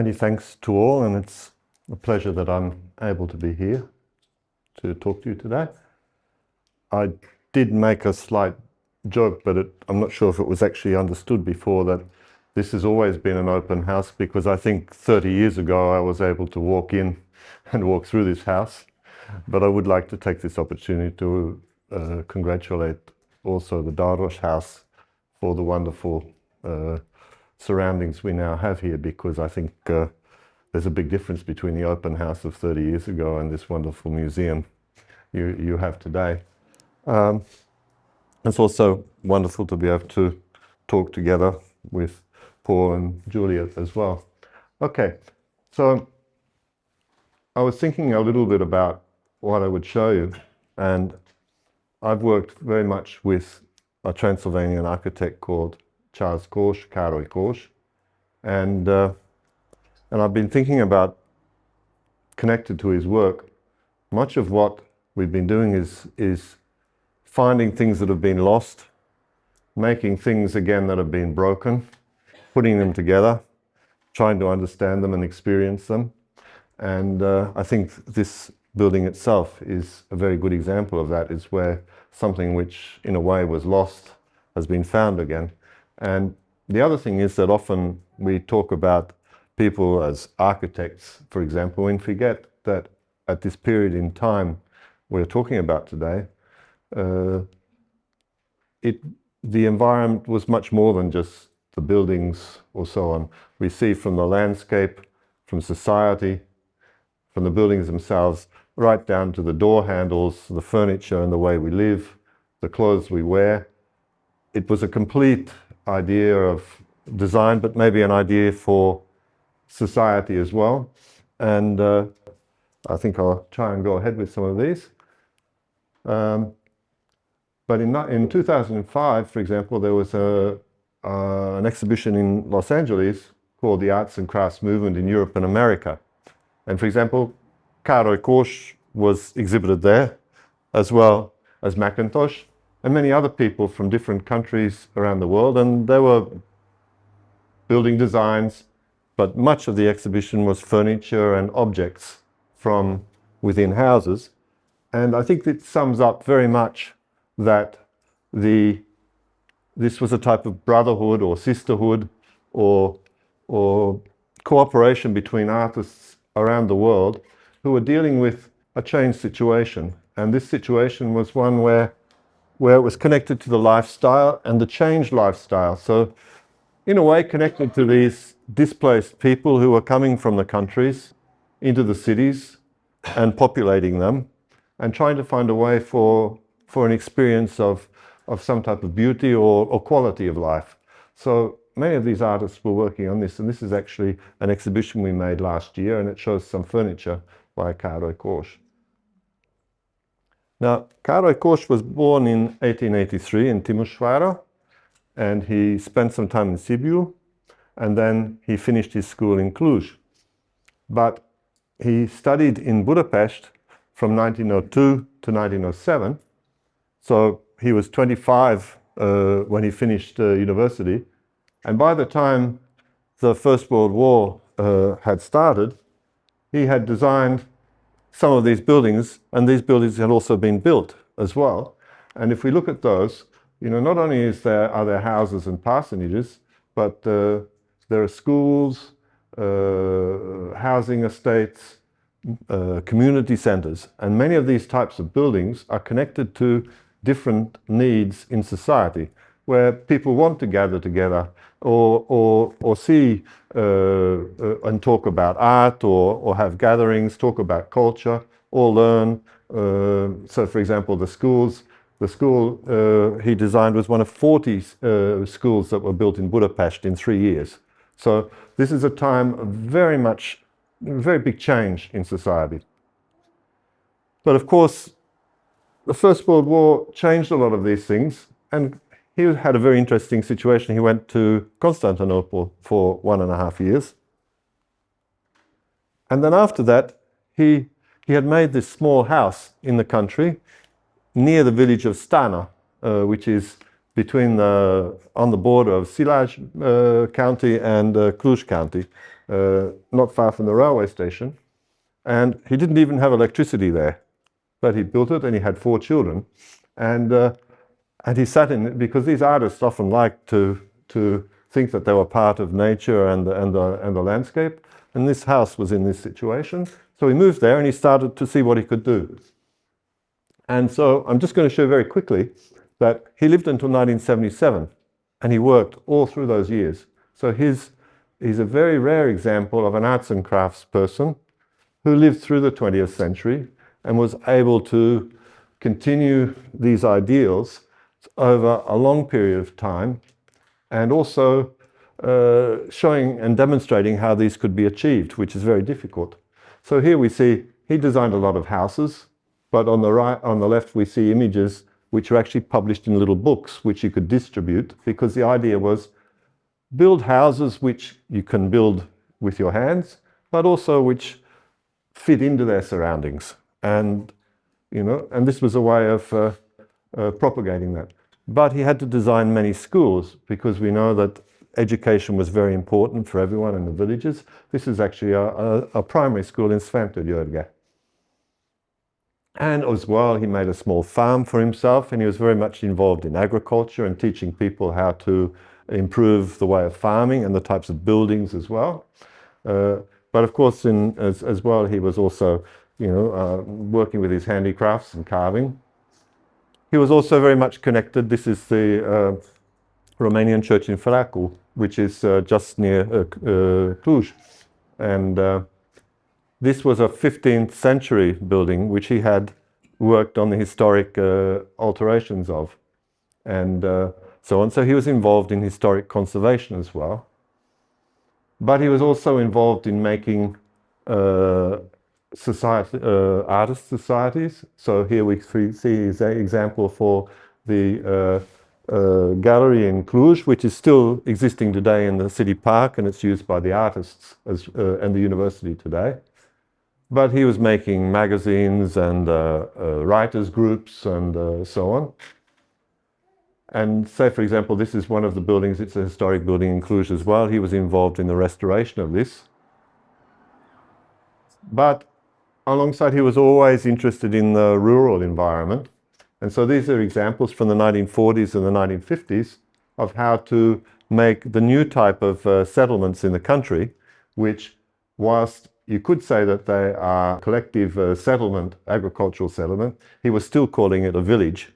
Many thanks to all, and it's a pleasure that I'm able to be here to talk to you today. I did make a slight joke, but I'm not sure if it was actually understood before, that this has always been an open house, because I think 30 years ago I was able to walk in and walk through this house. But I would like to take this opportunity to congratulate also the Darvas House for the wonderful surroundings we now have here, because I think there's a big difference between the open house of 30 years ago and this wonderful museum you have today. It's also wonderful to be able to talk together with Paul and Juliet as well. Okay, so I was thinking a little bit about what I would show you, and I've worked very much with a Transylvanian architect called Károly Kós, and I've been thinking about, connected to his work, much of what we've been doing is finding things that have been lost, making things again that have been broken, putting them together, trying to understand them and experience them. And I think this building itself is a very good example of that. It's where something which in a way was lost has been found again. And the other thing is that often we talk about people as architects, for example, and forget that at this period in time we're talking about today, the environment was much more than just the buildings or so on. We see from the landscape, from society, from the buildings themselves, right down to the door handles, the furniture and the way we live, the clothes we wear. It was a complete idea of design, but maybe an idea for society as well. And I think I'll try and go ahead with some of these. But in 2005, for example, there was an exhibition in Los Angeles called the Arts and Crafts Movement in Europe and America. And for example, Károly Kós was exhibited there, as well as Macintosh, and many other people from different countries around the world. And they were building designs, but much of the exhibition was furniture and objects from within houses. And I think it sums up very much that this was a type of brotherhood or sisterhood or cooperation between artists around the world who were dealing with a changed situation. And this situation was one where it was connected to the lifestyle and the changed lifestyle. So in a way connected to these displaced people who were coming from the countries into the cities and populating them, and trying to find a way for an experience of some type of beauty or quality of life. So many of these artists were working on this, and this is actually an exhibition we made last year, and it shows some furniture by Károly Kós. Now, Károly Kós was born in 1883 in Timișoara, and he spent some time in Sibiu, and then he finished his school in Cluj. But he studied in Budapest from 1902 to 1907. So he was 25 when he finished university. And by the time the First World War had started, he had designed some of these buildings, and these buildings had also been built as well. And if we look at those, not only are there houses and parsonages, but there are schools, housing estates, community centers. And many of these types of buildings are connected to different needs in society, where people want to gather together or see and talk about art or have gatherings, talk about culture, or learn. So for example, the school he designed was one of 40 schools that were built in Budapest in 3 years. So this is a time of very big change in society. But of course, the First World War changed a lot of these things, and he had a very interesting situation. He went to Constantinople for 1.5 years. And then after that, he had made this small house in the country near the village of Stana, which is on the border of Szilágy County and Cluj County. not far from the railway station. And he didn't even have electricity there, but he built it and he had 4 children. And he sat in it because these artists often liked to think that they were part of nature and the landscape. And this house was in this situation. So he moved there and he started to see what he could do. And so I'm just going to show very quickly that he lived until 1977 and he worked all through those years. So he's a very rare example of an arts and crafts person who lived through the 20th century and was able to continue these ideals over a long period of time, and also showing and demonstrating how these could be achieved, which is very difficult. So here we see he designed a lot of houses, but on the right, on the left, we see images which are actually published in little books which you could distribute, because the idea was build houses which you can build with your hands, but also which fit into their surroundings. And, you know, and this was a way of propagating that. But he had to design many schools, because we know that education was very important for everyone in the villages. This is actually a primary school in Oradea. And as well, he made a small farm for himself, and he was very much involved in agriculture and teaching people how to improve the way of farming and the types of buildings as well. But of course, as well, he was also, you know, working with his handicrafts and carving. He was also very much connected. This is the Romanian church in Vernaculare, which is just near Cluj. And this was a 15th century building which he had worked on the historic alterations of, and so on. So he was involved in historic conservation as well. But he was also involved in making artist societies. So here we see his example for the gallery in Cluj, which is still existing today in the city park, and it's used by the artists and the university today. But he was making magazines and writers' groups and so on. And say, for example, this is one of the buildings, it's a historic building in Cluj as well. He was involved in the restoration of this. But alongside, he was always interested in the rural environment. And so these are examples from the 1940s and the 1950s of how to make the new type of settlements in the country, which, whilst you could say that they are collective settlement, agricultural settlement, he was still calling it a village.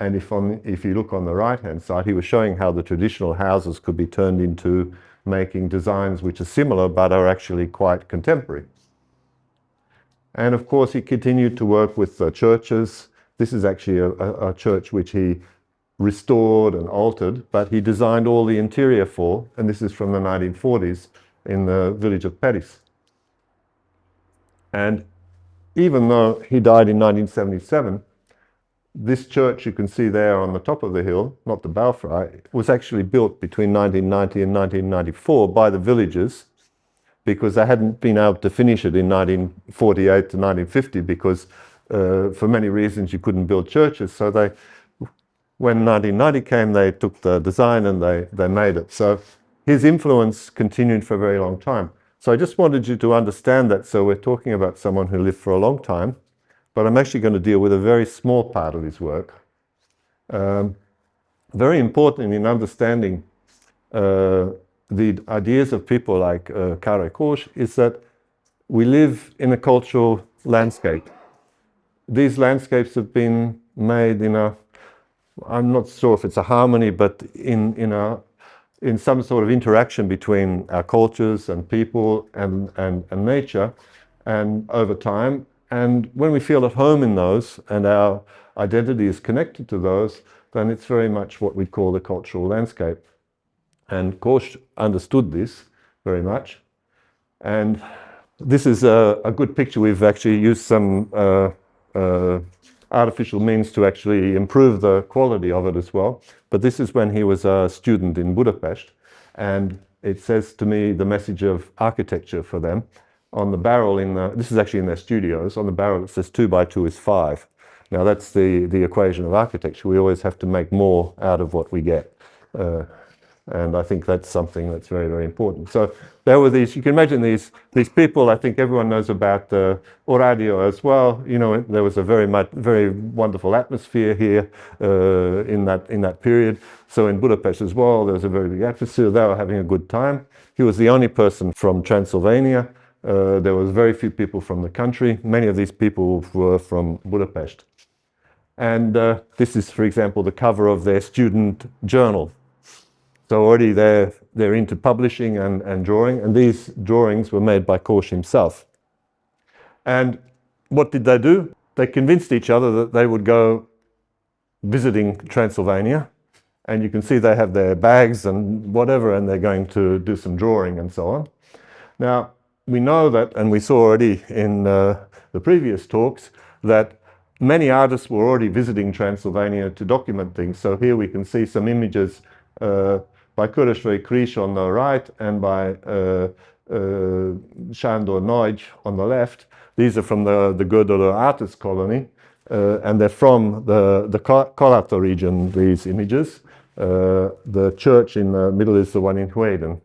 And if you look on the right-hand side, he was showing how the traditional houses could be turned into making designs which are similar but are actually quite contemporary. And of course, he continued to work with churches. This is actually a church which he restored and altered, but he designed all the interior for, and this is from the 1940s in the village of Paris. And even though he died in 1977, this church you can see there on the top of the hill, not the Belfry, was actually built between 1990 and 1994 by the villagers, because they hadn't been able to finish it in 1948 to 1950, because for many reasons you couldn't build churches. So when 1990 came, they took the design and they made it. So his influence continued for a very long time. So I just wanted you to understand that. So we're talking about someone who lived for a long time, but I'm actually going to deal with a very small part of his work. Very important in understanding the ideas of people like Károly Kós is that we live in a cultural landscape. These landscapes have been made in a, I'm not sure if it's a harmony, but in some sort of interaction between our cultures and people and nature, and over time. And when we feel at home in those and our identity is connected to those, then it's very much what we call the cultural landscape. And Kós understood this very much. And this is a good picture. We've actually used some artificial means to actually improve the quality of it as well. But this is when he was a student in Budapest, and it says to me the message of architecture for them. On the barrel this is actually in their studios, on the barrel it says 2 by 2 is 5. Now that's the equation of architecture. We always have to make more out of what we get. And I think that's something that's very, very important. So there were these, you can imagine these people, I think everyone knows about Oradea as well. You know, there was a very wonderful atmosphere here in that period. So in Budapest as well, there was a very big atmosphere. They were having a good time. He was the only person from Transylvania. There was very few people from the country. Many of these people were from Budapest. And this is, for example, the cover of their student journal. So already they're into publishing and drawing, and these drawings were made by Kós himself. And what did they do? They convinced each other that they would go visiting Transylvania, and you can see they have their bags and whatever, and they're going to do some drawing and so on. Now, we know that, and we saw already in the previous talks, that many artists were already visiting Transylvania to document things. So here we can see some images by Kurosvai Krish on the right and by Sándor Nagy on the left. These are from the Gödöllő artist colony, and they're from the Kalata region, these images. The church in the middle is the one in Hueden.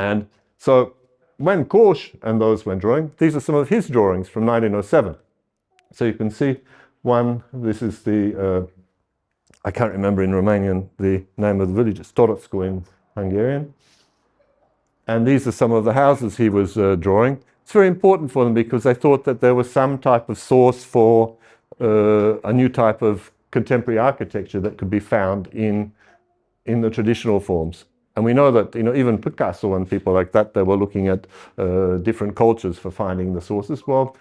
And so when Kós and those went drawing, these are some of his drawings from 1907. So you can see one, this is the, I can't remember in Romanian the name of the village, it's Torocko in Hungarian. And these are some of the houses he was drawing. It's very important for them because they thought that there was some type of source for a new type of contemporary architecture that could be found in the traditional forms. And we know that, you know, even Picasso and people like that, they were looking at different cultures for finding the sources. Well,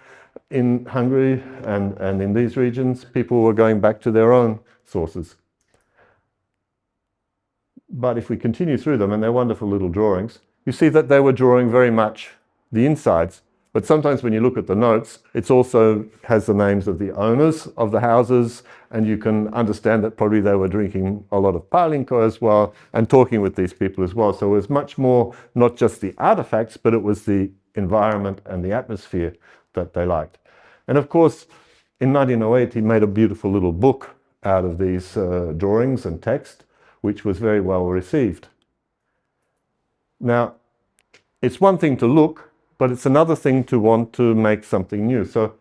in Hungary and in these regions, people were going back to their own sources. But if we continue through them, and they're wonderful little drawings, you see that they were drawing very much the insides. But sometimes when you look at the notes, it also has the names of the owners of the houses, and you can understand that probably they were drinking a lot of palinko as well, and talking with these people as well. So it was much more not just the artifacts, but it was the environment and the atmosphere that they liked. And of course, in 1908, he made a beautiful little book out of these drawings and text, which was very well received. Now, it's one thing to look, but it's another thing to want to make something new. So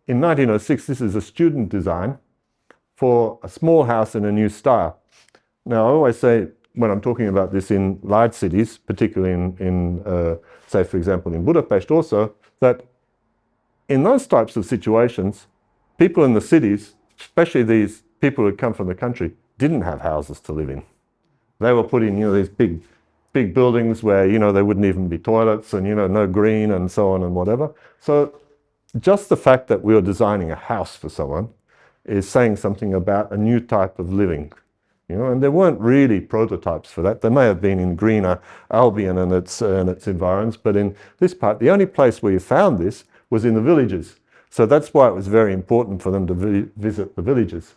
in 1906, this is a student design for a small house in a new style. Now, I always say, when I'm talking about this in large cities, particularly in say, for example, in Budapest also, that in those types of situations, people in the cities, especially these people who come from the country, didn't have houses to live in. They were put in, you know, these big buildings where, you know, there wouldn't even be toilets and, you know, no green and so on and whatever. So just the fact that we are designing a house for someone is saying something about a new type of living, you know, and there weren't really prototypes for that. There may have been in greener Albion and its environs, but in this part, the only place where you found this was in the villages. So that's why it was very important for them to visit the villages.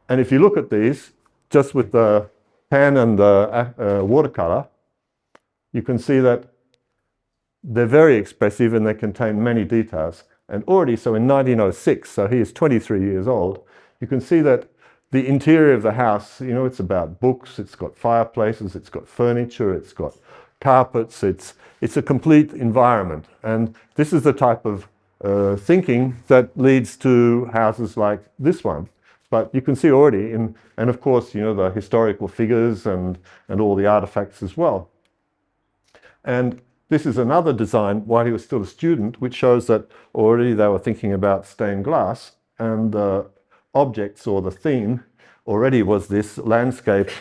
And if you look at these, just with the pen and the watercolor, you can see that they're very expressive and they contain many details. And already, so in 1906, so he is 23 years old, you can see that the interior of the house, you know, it's about books, it's got fireplaces, it's got furniture, it's got carpets, it's a complete environment. And this is the type of thinking that leads to houses like this one. But you can see already, and of course, you know, the historical figures and all the artifacts as well. And this is another design while he was still a student, which shows that already they were thinking about stained glass, and the objects or the theme already was this landscape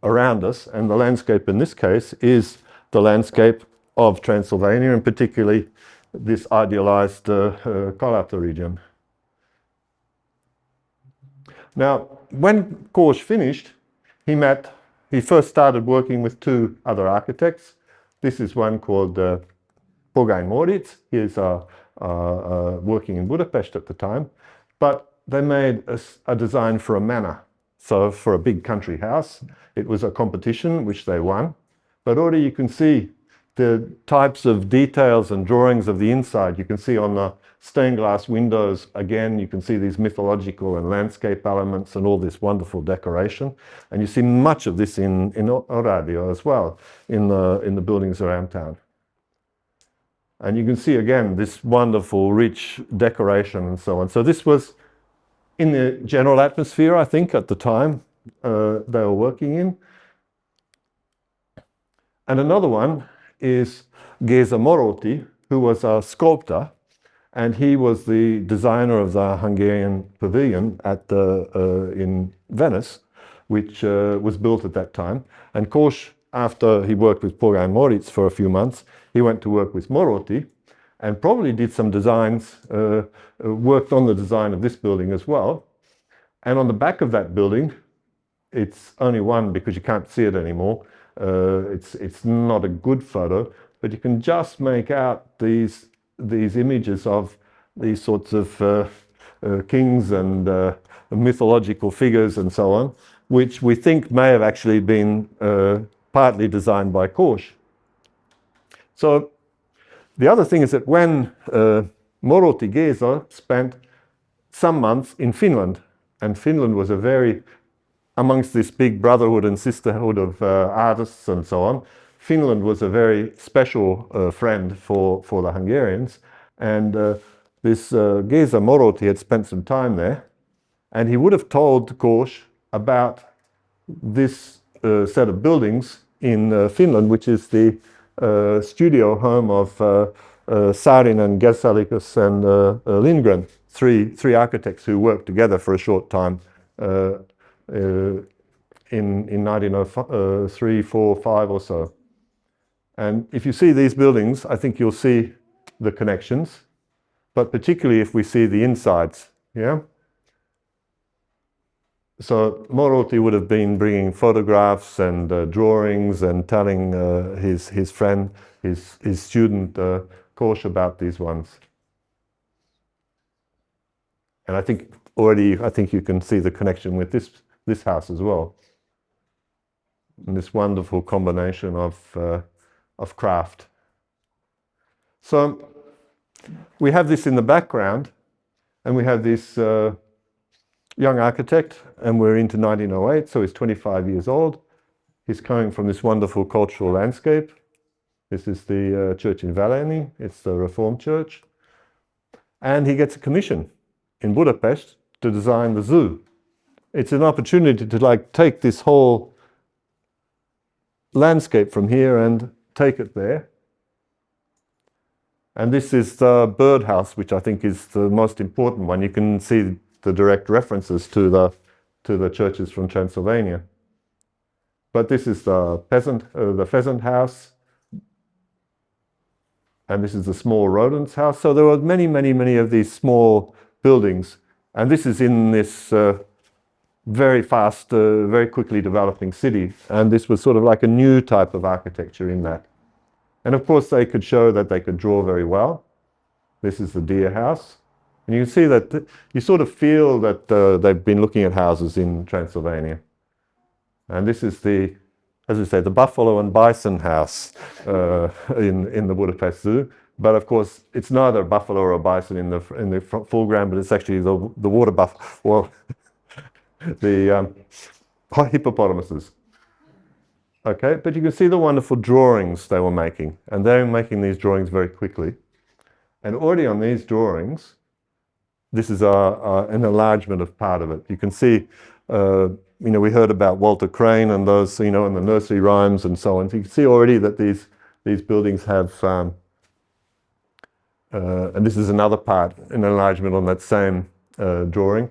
around us. And the landscape in this case is the landscape of Transylvania, and particularly this idealized Kalata region. Now, when Kós finished, he first started working with two other architects. This is one called Pogány Móricz. He is working in Budapest at the time, but they made a design for a manor, so for a big country house. It was a competition which they won, but already you can see the types of details and drawings of the inside. You can see on stained glass windows. Again, you can see these mythological and landscape elements and all this wonderful decoration. And you see much of this in Oradea as well, in the buildings around town. And you can see again this wonderful, rich decoration and so on. So this was in the general atmosphere, I think, at the time they were working in. And another one is Géza Maróti, who was a sculptor, and he was the designer of the Hungarian pavilion in Venice, which was built at that time. And Kós, after he worked with Pogány Móricz for a few months, he went to work with Maróti and probably did some designs, worked on the design of this building as well. And on the back of that building, it's only one because you can't see it anymore. It's not a good photo, but you can just make out these images of these sorts of kings and mythological figures and so on, which we think may have actually been partly designed by Kós. So the other thing is that when Maróti Géza spent some months in Finland, and Finland was amongst this big brotherhood and sisterhood of artists and so on, Finland was a very special friend for the Hungarians. And this Géza Maróti had spent some time there, and he would have told Kós about this set of buildings in Finland, which is the studio home of Saarinen, Gersalikas and Lindgren, three architects who worked together for a short time in 1903, 4, 5 or so. And if you see these buildings, I think you'll see the connections, but particularly if we see the insides, yeah? So Maróti would have been bringing photographs and drawings and telling his friend, his student Kós about these ones. And I think you can see the connection with this house as well. And this wonderful combination of craft. So we have this in the background, and we have this young architect, and we're into 1908, so he's 25 years old. He's coming from this wonderful cultural landscape. This is the church in Valény. It's the Reformed church. And he gets a commission in Budapest to design the zoo. It's an opportunity to take this whole landscape from here and take it there. And this is the birdhouse, which I think is the most important one. You can see the direct references to the churches from Transylvania. But this is the pheasant house, and this is the small rodents house. So there were many of these small buildings, and this is in this very fast, very quickly developing city. And this was sort of like a new type of architecture in that. And of course, they could show that they could draw very well. This is the deer house. And you can see that you sort of feel that they've been looking at houses in Transylvania. And this is as we say, the buffalo and bison house in the Budapest Zoo. But of course, it's neither a buffalo or a bison in the foreground, but it's actually the water buffalo, well, the hippopotamuses. Okay, but you can see the wonderful drawings they were making, and they were making these drawings very quickly. And already on these drawings, this is an enlargement of part of it. You can see, we heard about Walter Crane and those, and the nursery rhymes and so on. So you can see already that these buildings have, and this is another part, an enlargement on that same drawing,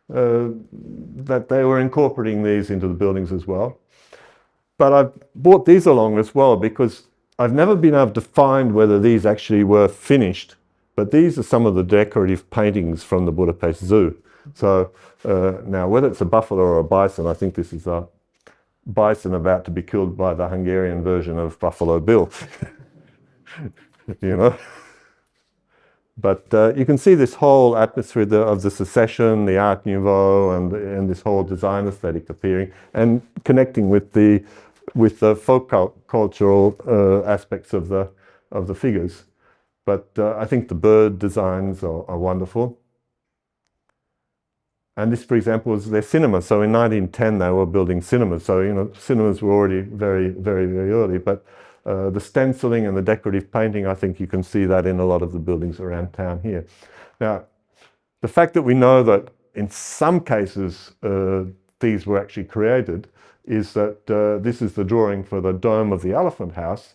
that they were incorporating these into the buildings as well. But I've brought these along as well because I've never been able to find whether these actually were finished. But these are some of the decorative paintings from the Budapest Zoo. So now, whether it's a buffalo or a bison, I think this is a bison about to be killed by the Hungarian version of Buffalo Bill. But you can see this whole atmosphere of the secession, the Art Nouveau, and this whole design aesthetic appearing and connecting with the folk cultural aspects of the figures. But I think the bird designs are wonderful. And this, for example, was their cinema. So in 1910, they were building cinemas. So, you know, cinemas were already very, very, very early. But the stenciling and the decorative painting, I think you can see that in a lot of the buildings around town here. Now, the fact that we know that in some cases these were actually created is that this is the drawing for the dome of the Elephant House.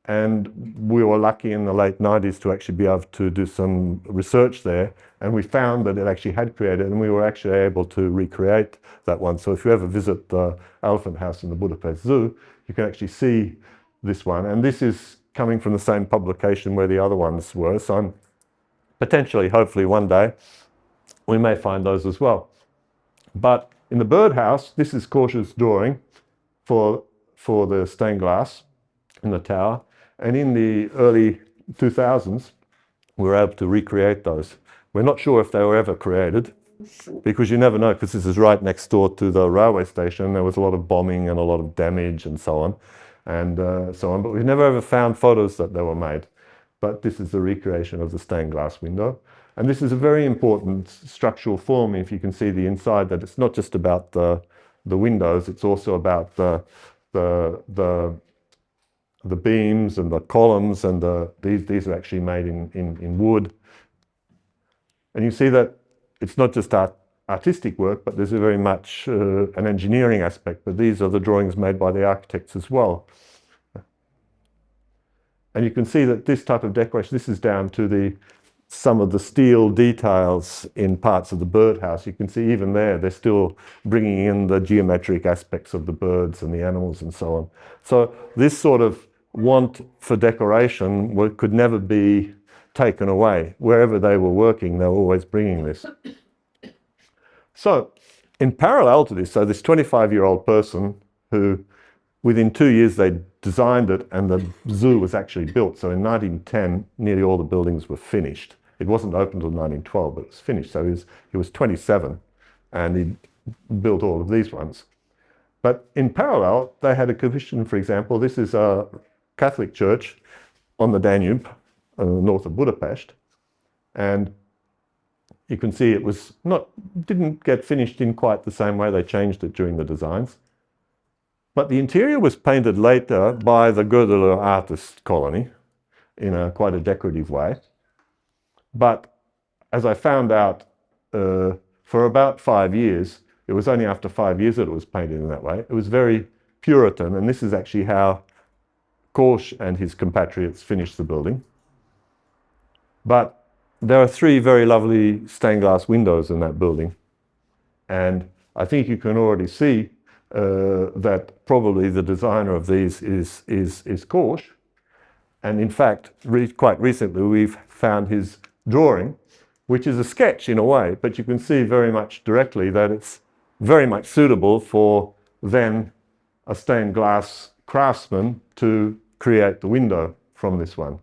And we were lucky in the late 90s to actually be able to do some research there. And we found that it actually had created, and we were actually able to recreate that one. So if you ever visit the Elephant House in the Budapest Zoo, you can actually see this one. And this is coming from the same publication where the other ones were. So I'm potentially, hopefully one day, we may find those as well. But in the birdhouse, this is Kós's drawing for the stained glass in the tower. And in the early 2000s, we were able to recreate those. We're not sure if they were ever created, because you never know, because this is right next door to the railway station. There was a lot of bombing and a lot of damage and so on. But we've never ever found photos that they were made. But this is the recreation of the stained glass window. And this is a very important structural form. If you can see the inside, that it's not just about the windows, it's also about the beams and the columns, and these are actually made in wood. And you see that it's not just artistic work, but there's a very much an engineering aspect. But these are the drawings made by the architects as well. And you can see that this type of decoration, this is down to some of the steel details in parts of the birdhouse. You can see even there, they're still bringing in the geometric aspects of the birds and the animals and so on. So this sort of want for decoration could never be taken away. Wherever they were working, they were always bringing this. So in parallel to this, so this 25-year-old person who, within 2 years, they designed it and the zoo was actually built. So in 1910, nearly all the buildings were finished. It wasn't open until 1912, but it was finished. So he was 27 and he built all of these ones. But in parallel, they had a commission, for example. This is a Catholic church on the Danube, north of Budapest. And you can see it didn't get finished in quite the same way. They changed it during the designs. But the interior was painted later by the Gödöllő artist colony in quite a decorative way. But as I found out, for about 5 years, it was only after 5 years that it was painted in that way. It was very Puritan, and this is actually how Kós and his compatriots finished the building. But there are 3 very lovely stained glass windows in that building. And I think you can already see that probably the designer of these is Kós. And in fact, quite recently, we've found his drawing, which is a sketch in a way, but you can see very much directly that it's very much suitable for then a stained glass craftsman to create the window from this one.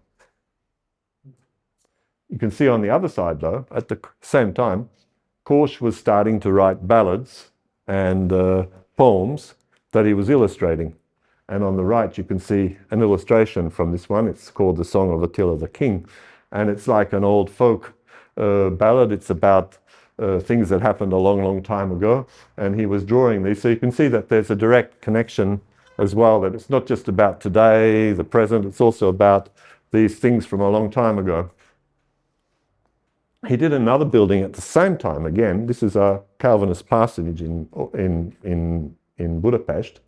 You can see on the other side, though, at the same time, Kós was starting to write ballads and poems that he was illustrating. And on the right, you can see an illustration from this one. It's called The Song of Attila the King. And it's like an old folk ballad. It's about things that happened a long, long time ago. And he was drawing these. So you can see that there's a direct connection as well, that it's not just about today, the present, it's also about these things from a long time ago. He did another building at the same time again. This is a Calvinist parsonage in Budapest.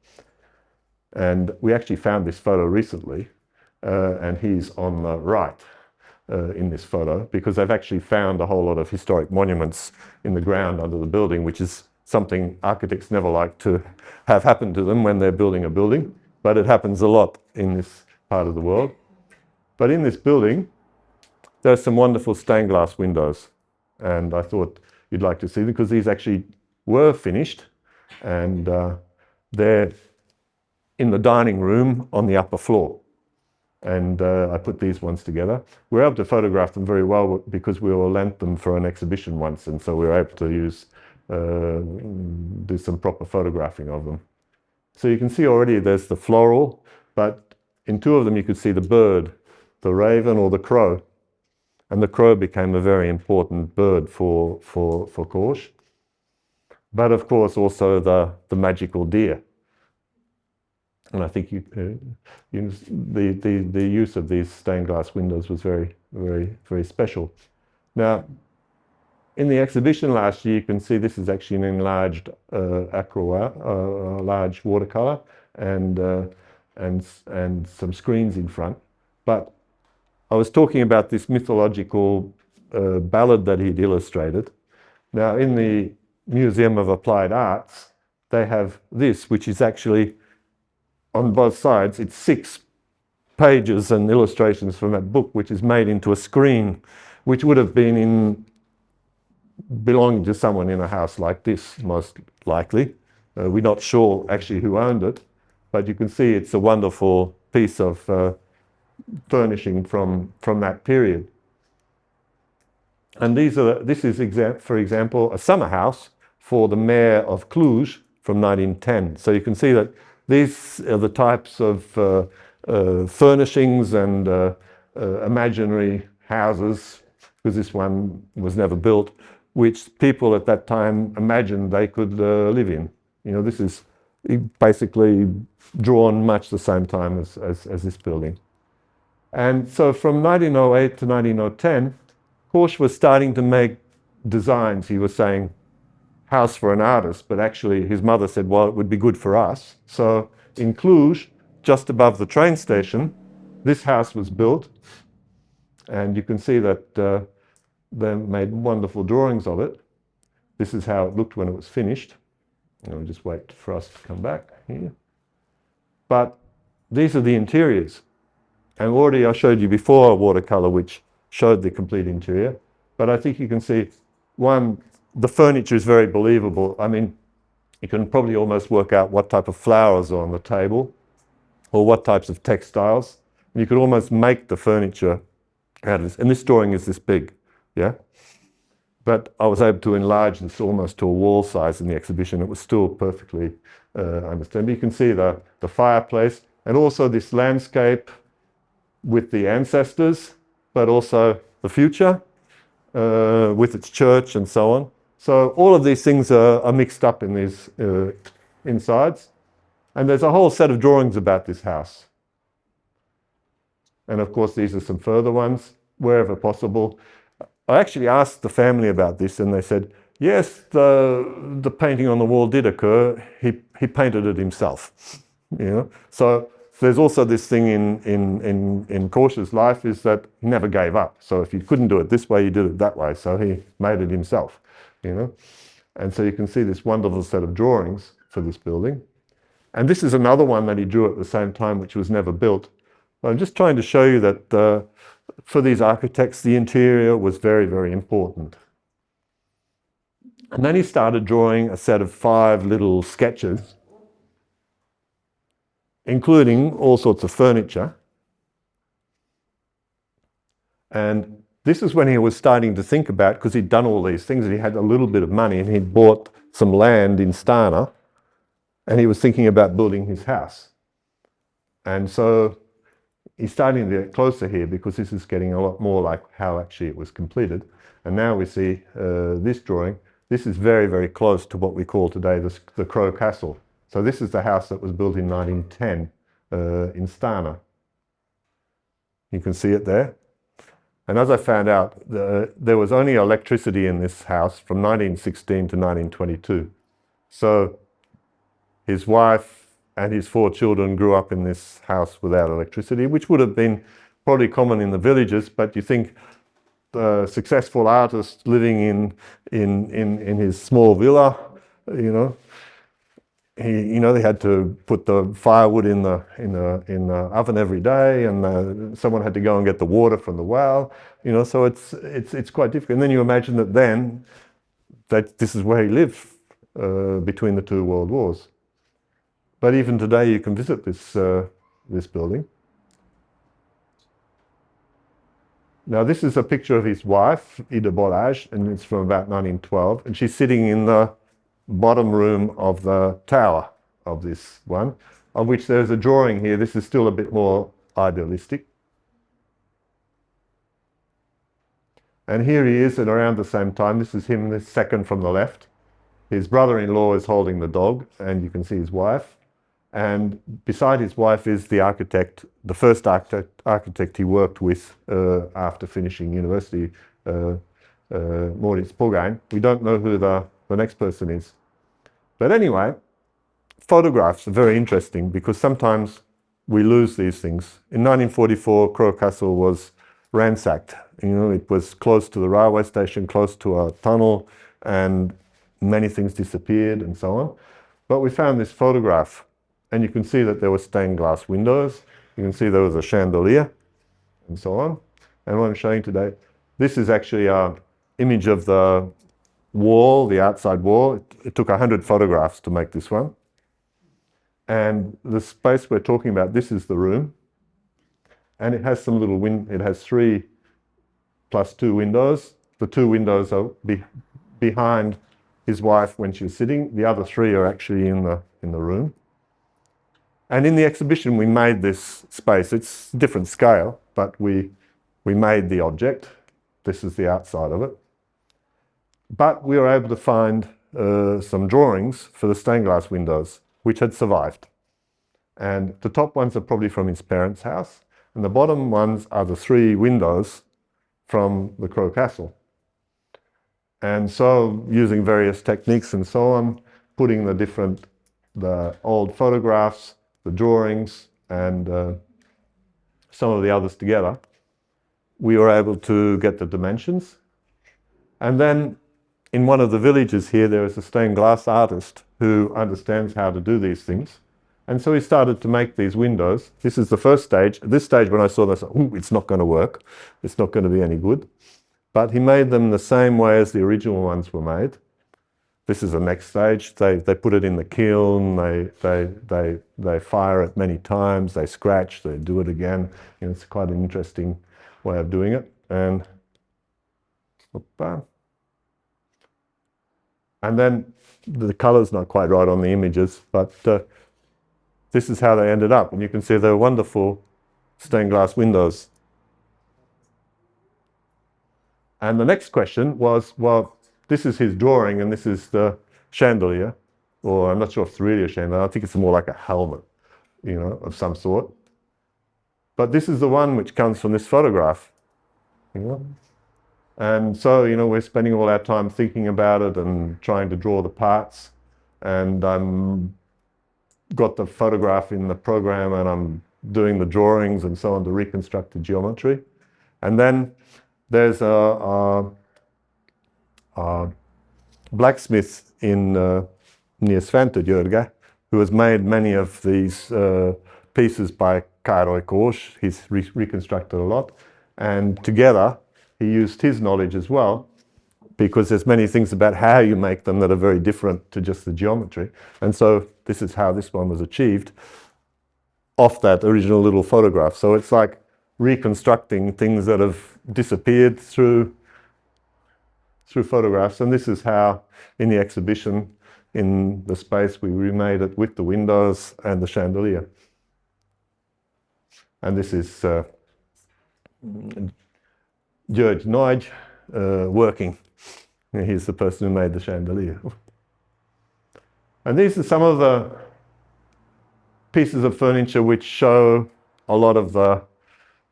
And we actually found this photo recently, and he's on the right in this photo, because they've actually found a whole lot of historic monuments in the ground under the building, which is something architects never like to have happen to them when they're building a building, but it happens a lot in this part of the world. But in this building, there's some wonderful stained glass windows, and I thought you'd like to see them, because these actually were finished, and they're in the dining room on the upper floor. And I put these ones together. We were able to photograph them very well because we were lent them for an exhibition once, and so we were able to do some proper photographing of them. So you can see already there's the floral, but in 2 of them you could see the bird, the raven or the crow. And the crow became a very important bird for Kós. But of course also the magical deer. And I think the use of these stained glass windows was very, very, very special. Now, in the exhibition last year, you can see this is actually an enlarged large watercolor and some screens in front. But I was talking about this mythological ballad that he'd illustrated. Now, in the Museum of Applied Arts, they have this, which is actually on both sides. It's 6 pages and illustrations from that book, which is made into a screen, which would have been belonging to someone in a house like this, most likely. We're not sure actually who owned it, but you can see it's a wonderful piece of furnishing from that period. And this is, for example, a summer house for the mayor of Cluj from 1910. So you can see that these are the types of furnishings and imaginary houses, because this one was never built, which people at that time imagined they could live in. You know, this is basically drawn much the same time as this building. And so from 1908 to 1910, Kós was starting to make designs. He was saying, house for an artist, but actually his mother said, well, it would be good for us. So in Cluj, just above the train station, this house was built. And you can see that they made wonderful drawings of it. This is how it looked when it was finished. I'll just wait for us to come back here. But these are the interiors. And already I showed you before a watercolor which showed the complete interior. But I think you can see, one, the furniture is very believable. I mean, you can probably almost work out what type of flowers are on the table or what types of textiles. And you could almost make the furniture out of this. And this drawing is this big, yeah? But I was able to enlarge this almost to a wall size in the exhibition. It was still perfectly understandable. You can see the fireplace and also this landscape with the ancestors, but also the future with its church and so on. So all of these things are mixed up in these insides. And there's a whole set of drawings about this house. And of course, these are some further ones, wherever possible. I actually asked the family about this and they said, yes, the painting on the wall did occur. He painted it himself, you know. So there's also this thing in Kós's life is that he never gave up. So if he couldn't do it this way, he did it that way. So he made it himself, you know. And so you can see this wonderful set of drawings for this building. And this is another one that he drew at the same time, which was never built. I'm just trying to show you that for these architects, the interior was very, very important. And then he started drawing a set of 5 little sketches, including all sorts of furniture. And this is when he was starting to think about, because he'd done all these things, and he had a little bit of money, and he'd bought some land in Stana, and he was thinking about building his house. And so he's starting to get closer here, because this is getting a lot more like how actually it was completed. And now we see this drawing. This is very, very close to what we call today the Crow Castle. So this is the house that was built in 1910 in Stana. You can see it there. And as I found out, there was only electricity in this house from 1916 to 1922. So his wife and his 4 children grew up in this house without electricity, which would have been probably common in the villages, but you think the successful artist living in his small villa, you know, they had to put the firewood in the oven every day, and someone had to go and get the water from the well, you know. So it's quite difficult. And then you imagine that this is where he lived between the 2 world wars. But even today, you can visit this building. Now, this is a picture of his wife, Ida Bolage, and it's from about 1912, and she's sitting in the bottom room of the tower of this one, of which there's a drawing here. This is still a bit more idealistic. And here he is at around the same time. This is him, this second from the left. His brother-in-law is holding the dog, and you can see his wife. And beside his wife is the architect, the first architect he worked with after finishing university, Moritz Pogány. We don't know who the next person is. But anyway, photographs are very interesting because sometimes we lose these things. In 1944, Krói Castle was ransacked. You know, it was close to the railway station, close to a tunnel, and many things disappeared and so on. But we found this photograph, and you can see that there were stained glass windows. You can see there was a chandelier and so on. And what I'm showing today, this is actually an image of the wall, the outside wall. It took 100 photographs to make this one. And the space we're talking about, this is the room. And it has some little it has 3 plus 2 windows. The 2 windows are behind his wife when she was sitting. The other 3 are actually in the room. And in the exhibition, we made this space. It's different scale, but we made the object. This is the outside of it. But we were able to find some drawings for the stained glass windows, which had survived. And the top ones are probably from his parents' house, and the bottom ones are the 3 windows from the Krói Castle. And so, using various techniques and so on, putting the old photographs, the drawings, and some of the others together, we were able to get the dimensions. And then, in one of the villages here, there is a stained glass artist who understands how to do these things. And so he started to make these windows. This is the first stage. At this stage, when I saw this, I thought, it's not going to work. It's not going to be any good. But he made them the same way as the original ones were made. This is the next stage. They put it in the kiln. They fire it many times. They scratch. They do it again. You know, it's quite an interesting way of doing it. And then the color's not quite right on the images, but this is how they ended up. And you can see they're wonderful stained glass windows. And the next question was, well, this is his drawing and this is the chandelier, or I'm not sure if it's really a chandelier. I think it's more like a helmet, you know, of some sort. But this is the one which comes from this photograph, you know. And so, you know, we're spending all our time thinking about it and trying to draw the parts. And I'm got the photograph in the program and I'm doing the drawings and so on to reconstruct the geometry. And then there's a blacksmith in near Svantagörge who has made many of these pieces by Károly Kós. He's reconstructed a lot. And together, he used his knowledge as well, because there's many things about how you make them that are very different to just the geometry. And so this is how this one was achieved off that original little photograph. So it's like reconstructing things that have disappeared through photographs. And this is how, in the exhibition, in the space, we remade it with the windows and the chandelier. And this is George Nagy working. He's the person who made the chandelier. And these are some of the pieces of furniture which show a lot of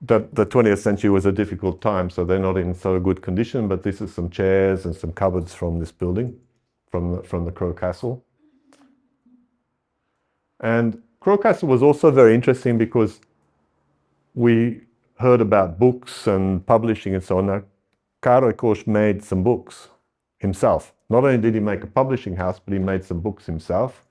that the 20th century was a difficult time, so they're not in so good condition, but this is some chairs and some cupboards from this building, from the Krói Castle. And Krói Castle was also very interesting because we heard about books and publishing and so on. Now, Károly Kós made some books himself. Not only did he make a publishing house, but he made some books himself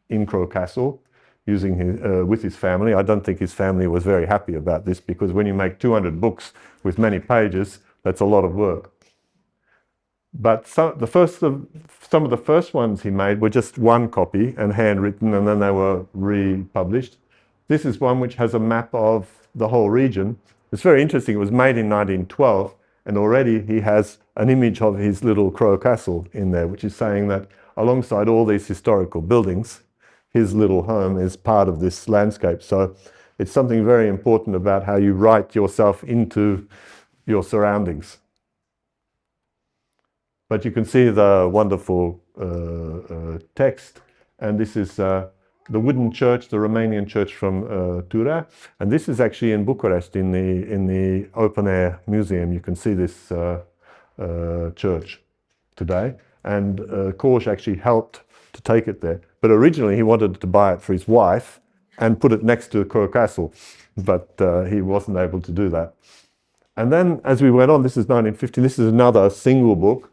in Krói Castle, using with his family. I don't think his family was very happy about this, because when you make 200 books with many pages, that's a lot of work. But some of the first ones he made were just one copy and handwritten, and then they were republished. This is one which has a map of the whole region. It's very interesting. It was made in 1912, and already he has an image of his little Krói Castle in there, which is saying that alongside all these historical buildings, his little home is part of this landscape. So it's something very important about how you write yourself into your surroundings. But you can see the wonderful text, and this is the wooden church, the Romanian church from Tura, and this is actually in Bucharest in the open air museum. You can see this church today, and Kós actually helped to take it there. But originally he wanted to buy it for his wife and put it next to Kő Castle, but he wasn't able to do that. And then as we went on, this is 1950, this is another single book,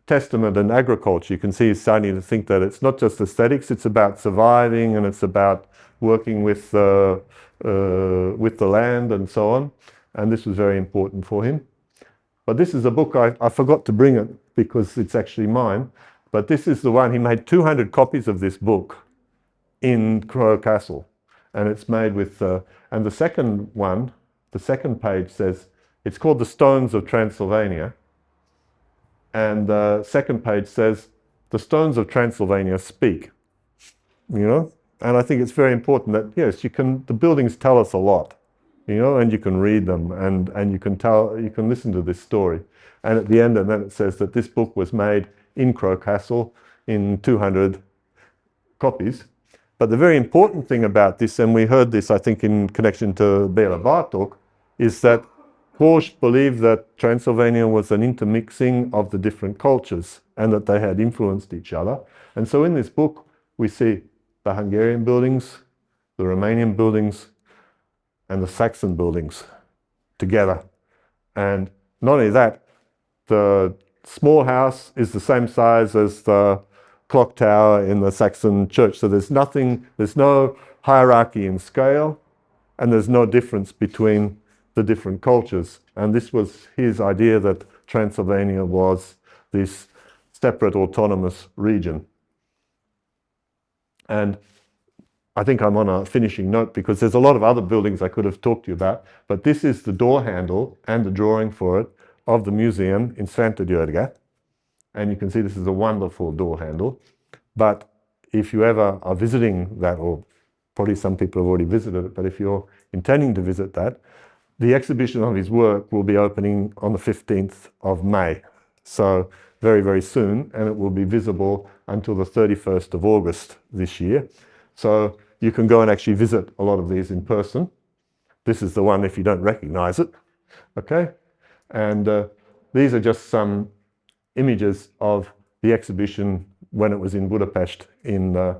Testament and Agriculture. You can see he's starting to think that it's not just aesthetics, it's about surviving and it's about working with the land and so on. And this was very important for him. But this is a book, I forgot to bring it because it's actually mine, but this is the one, he made 200 copies of this book in Kő Castle. And it's made with, and the second one, the second page says, it's called The Stones of Transylvania. And the second page says, the stones of Transylvania speak, you know? And I think it's very important that, yes, the buildings tell us a lot, you know, and you can read them and you can listen to this story. And at the end, and then it says that this book was made in Kő Castle in 200 copies. But the very important thing about this, and we heard this, I think, in connection to Béla Bartók, is that Kós believed that Transylvania was an intermixing of the different cultures and that they had influenced each other. And so in this book, we see the Hungarian buildings, the Romanian buildings, and the Saxon buildings together. And not only that, the small house is the same size as the clock tower in the Saxon church. So there's no hierarchy in scale, and there's no difference between the different cultures. And this was his idea, that Transylvania was this separate autonomous region. And I think I'm on a finishing note because there's a lot of other buildings I could have talked to you about, but this is the door handle and the drawing for it of the museum in Sfântu Györgye. And you can see this is a wonderful door handle. But if you ever are visiting that, or probably some people have already visited it, but if you're intending to visit that, the exhibition of his work will be opening on the 15th of May. So very, very soon, and it will be visible until the 31st of August this year. So you can go and actually visit a lot of these in person. This is the one if you don't recognize it, okay? And these are just some images of the exhibition when it was in Budapest in the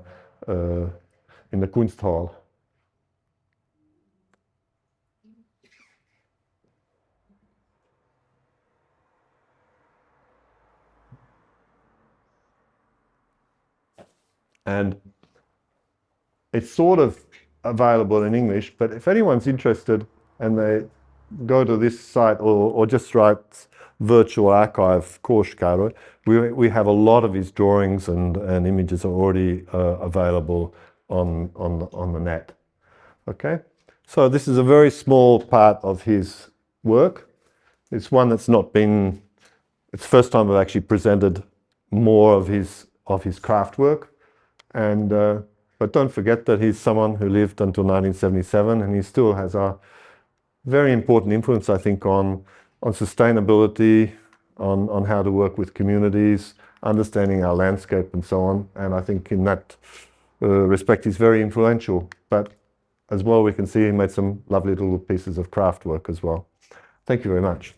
Kunsthal. And it's sort of available in English, but if anyone's interested and they go to this site or just write virtual archive Kós Károly, we have a lot of his drawings and images are already available on the net. Okay, so this is a very small part of his work. It's one that's not been, it's the first time I've actually presented more of his craft work. And but don't forget that he's someone who lived until 1977, and he still has a very important influence, I think, on sustainability, on how to work with communities, understanding our landscape and so on. And I think in that respect, he's very influential. But as well, we can see he made some lovely little pieces of craft work as well. Thank you very much.